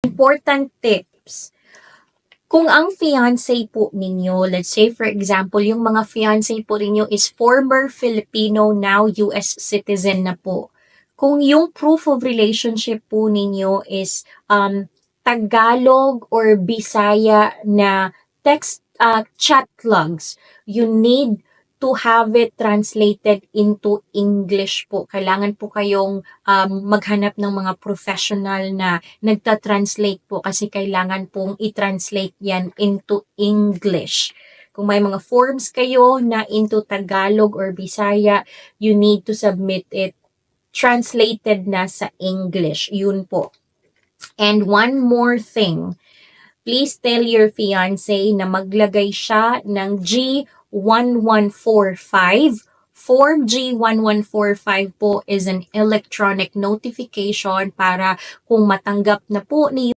Important tips. Kung ang fiancé po ninyo, let's say for example, yung mga fiancé po ninyo is former Filipino, now US citizen na po. Kung yung proof of relationship po ninyo is Tagalog or Bisaya na chat logs, you need to have it translated into English po. Kailangan po kayong maghanap ng mga professional na nagta-translate po kasi kailangan pong i-translate yan into English. Kung may mga forms kayo na into Tagalog or Bisaya, you need to submit it translated na sa English. Yun po. And one more thing, please tell your fiancé na maglagay siya ng G1145. Form G1145 po is an electronic notification para kung matanggap na po ni